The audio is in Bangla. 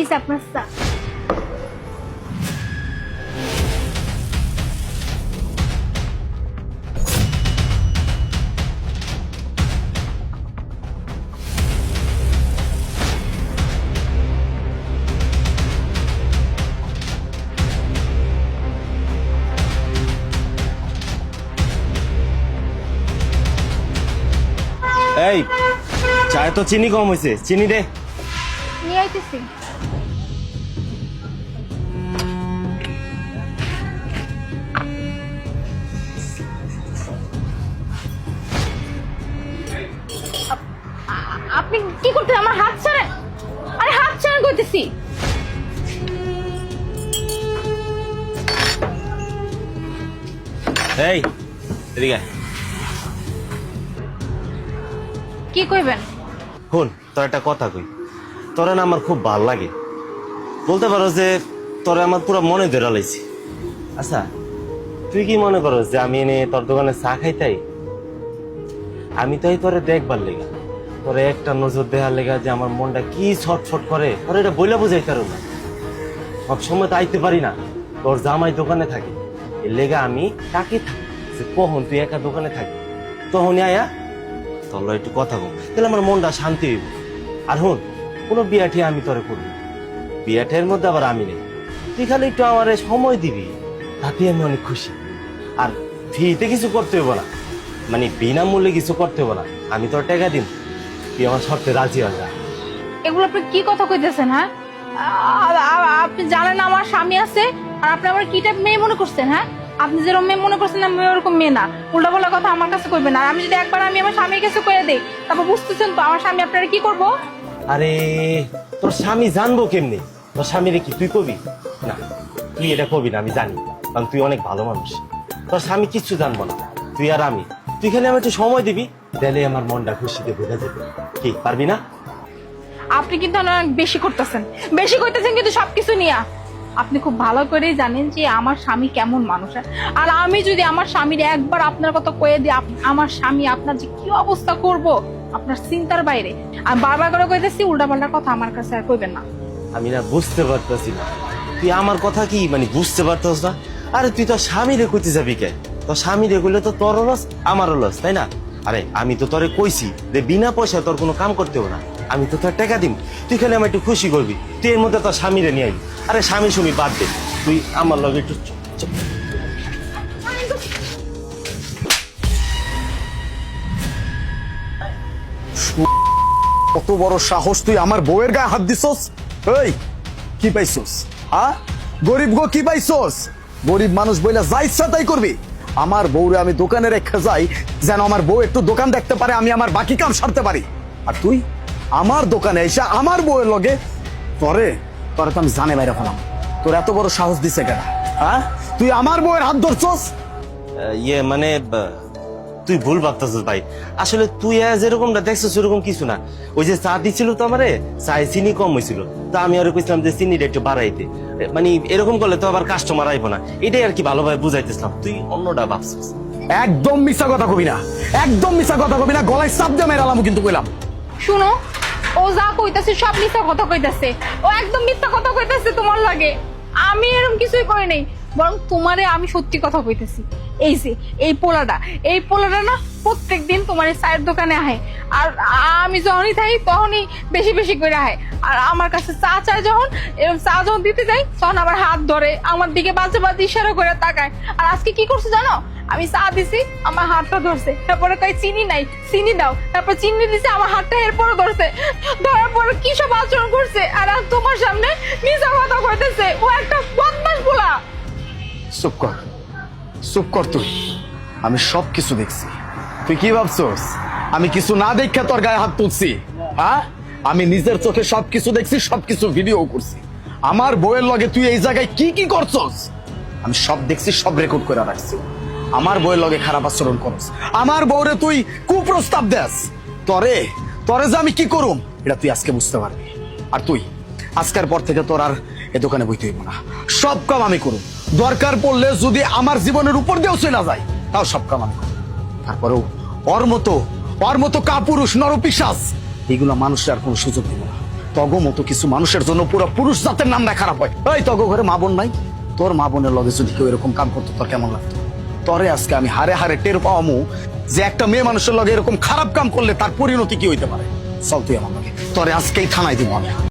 এই যে আপনার চা। এই চায় তো চিনি কম হয়েছে, চিনি দে। নিয়ে আইতেছি। আপনি কি করতেন? আমার হাত ছাড়েন। আরে হাত ছাড়েন কইতেছি। এই এদিকে আয়। কি কইবেন? শুন, তোর একটা কথা কই। তোরা না আমার খুব ভাল লাগে, বলতে পারো যে তোরা আমার পুরো মনে ধরে লাইছি। আচ্ছা, তুই কি মনে করো যে আমি এনে তোর দোকানে চা খাইতাই? আমি তাই তোরে দেখবার লেগা, তোরে একটা নজর দেওয়ার লেগা যে আমার মনটা কি ছটফট করে, তোর এটা বইলা বুঝাইতে পারো না। সব সময় তো আইতে পারি না, তোর জামাই দোকানে থাকে, এর লেগা আমি তাকে থাকি যে কখন তুই একা দোকানে থাকি, তখনই আয়া তোর একটু কথা কম, তাহলে আমার মনটা শান্তি হইব। আর হুন, কোনো বিয়াঠি আমি তোরে করবি, বিয়াঠের মধ্যে আবার আমি নেই, তুই খালি একটু আমার সময় দিবি, তাতে আমি অনেক খুশি। আর ফ্রিতে কিছু করতে হইব না, মানে বিনামূল্যে কিছু করতে হইব না, আমি তোর টাকা দিন, তুই আমার শর্তে রাজি হয়ে যা। এগুলো আপনি কি কথা কইতেছেন? হ্যাঁ, আপনি জানেন আমার স্বামী আছে, আর আপনি আমার কি টাইপ মেয়ে মনে করছেন? হ্যাঁ, আপনি যেরকম মেয়ে মনে করছেন আমি ওরকম মেয়ে না। উল্টা পাল্টা কথা আমার কাছে কইবেন না। আর আমি যদি একবার আমি আমার স্বামীর কাছে কয়ে দেই, তারপর বুঝতেছেন তো আমার স্বামী আপনারা কি করবো। আরে তোর স্বামী জানবো কেমনি? তোর স্বামীরে কি তুই কবি? না, তুই এটা কবি না, আমি জানি, কারণ তুই অনেক ভালো মানুষ। তোর স্বামী কিচ্ছু জানবো না, তুই আর আমি, তুই খালি আমার একটু সময় দিবি, তাহলে আমার মনটা খুশিতে বোঝা যাবে। কি পারবি না? আপনি কিন্তু অনেক বেশি করতেছেন, বেশি করতেছেন কিন্তু সবকিছু নিয়ে। আপনি খুব ভালো করেই জানেন যে আমার স্বামী কেমন মানুষ। আর আমি যদি আমার স্বামীর একবার আপনার কথা কয়ে দিই, আমার স্বামী আপনার যে কি অবস্থা করব আপনার চিন্তার বাইরে। আমি বারবার করে কইতেছি, উল্টাপাল্টা কথা আমার কাছে আর কইবেন না। আমি না বুঝতে পারতেছি না, তুই আমার কথা কি মানে বুঝতে পারতেছ না? আরে তুই তোর স্বামীরে কইতে যাবি কে? তোর স্বামীরে কইলে তো তোরও লস আমারও লস, তাই না? আরে আমি তো তোরে কইছি যে বিনা পয়সা তোর কোনো কাম করতে হবে না, আমি তো তোর টাকা দিম, তুই খালি আমার একটু খুশি করবি, তুই এর মধ্যে তোর স্বামীরে নিয়ে আইবি। আরে স্বামী সুমি বাদ দে, তুই আমার লগে একটু কত বড় সাহস, তুই আমার বউয়ের গায়ে হাত দিছস? এই কি পাইছস? হ্যাঁ, গরিব গো কি পাইছস? গরিব মানুষ বইলা যা ইচ্ছা তাই করবি। আমার বউরে আমি দোকানে রেখে যাই যেন আমার বউ একটু দোকান দেখতে পারে, আমি আমার বাকি কাম সারতে পারি। আর তুই আমার দোকানে এসে আমার বউয়ের লগে তোরে তোরে তো আমি জানে বাইরে ফেলাম। তোর এত বড় সাহস দিছে কেন? হ্যাঁ, তুই আমার বউয়ের হাত ধরছস? ইয়ে মানে তুই ভুল ভাবতেছিস ভাই, আসলে তুই যেরকমটা দেখছিস সেরকম কিছু না। ওই যে চা দিছিল তো আমারে, চায় চিনি কম হয়েছিল, তা আমি আর কইছিলাম যে চিনিটা একটু বাড়াইতে, মানে এরকম করলে তো আবার কাস্টমার আইবো না, এটাই আর কি ভালোভাবে বুঝাইতেছিলাম, তুই অন্যটা ভাবছিস। একদম মিছা কথা কবি না, একদম মিছা কথা কবি না, গলায় চাপ দিয়ে মেরালাম কিন্তু কইলাম। শুনো, ও যা কইতাছে সব মিথ্যা কথা কইতাছে, ও একদম মিথ্যা কথা কইতাছে তোমার লাগে। আমি এরকম কিছুই করি নাই, বরং তোমারে আমি সত্যি কথা কইতেছি। এই যে এই পোলাটা না প্রত্যেকদিন তোমার এই চায়ের দোকানে আহে, আর আমি যখনই থাকি তখনই বেশি বেশি করে আহে। আর আমার কাছে চা চায় যখন, এরকম চা যখন দিতে যাই তখন আবার হাত ধরে আমার দিকে বাজে বাজে ইশারা করে তাকায়। আর আজকে কি করছে জানো? আমি চা দিছি, আমার হাতটা ধরছে, তারপরে কই চিনি নাই, চিনি দাও, তারপর চিনি দিছে, আমার হাতটা এরপরও ধরছে, ধরার পর কি সব আচরণ করছে। আর তোমার সামনে মিছা কথা কইতেছে। ও একটা বদমাশ পোলা। চুপ কর, চুপ কর তুই, আমি সব কিছু দেখছি। তুই কি ভাবছস আমি কিছু না দেখে তোর গায়ে হাত তুলছি? হ্যাঁ, আমি নিজের চোখে সবকিছু দেখছি, সবকিছু ভিডিও করছি। আমার বউয়ের লগে তুই এই জায়গায় কি কি করছস আমি সব দেখছি, সব রেকর্ড করে রাখছি। আমার বউয়ের লগে খারাপ আচরণ করস, আমার বউরে তুই কুপ্রস্তাব দেস, তরে তরে যে আমি কি করুম এটা তুই আজকে বুঝতে পারবি। আর তুই আজকের পর থেকে তোর আর এ দোকানে বইতে হইব না, সব কাম আমি করুম। দরকার পড়লে যদি আমার জীবনের উপর দিয়েও চলে যায় তাও সব কাম আমি করুম। তারপরেও ওর মতো কাপুরুষ নরপিশাচ এগুলো মানুষের আর কোনো সুযোগ দিব না। তগো মতো কিছু মানুষের জন্য পুরো পুরুষ জাতের নামটা খারাপ হয়। এই তগো ঘরে মা বোন নাই? তোর মা বোনের লগে যদি কেউ এরকম কাম করতো তোর কেমন লাগতো? তরে আজকে আমি হারে হারে টের পাওয়ামু যে একটা মেয়ে মানুষের লগে এরকম খারাপ কাম করলে তার পরিণতি কি হইতে পারে। চল তুই আমার লগে, তরে আজকেই থানায় দিব আমি।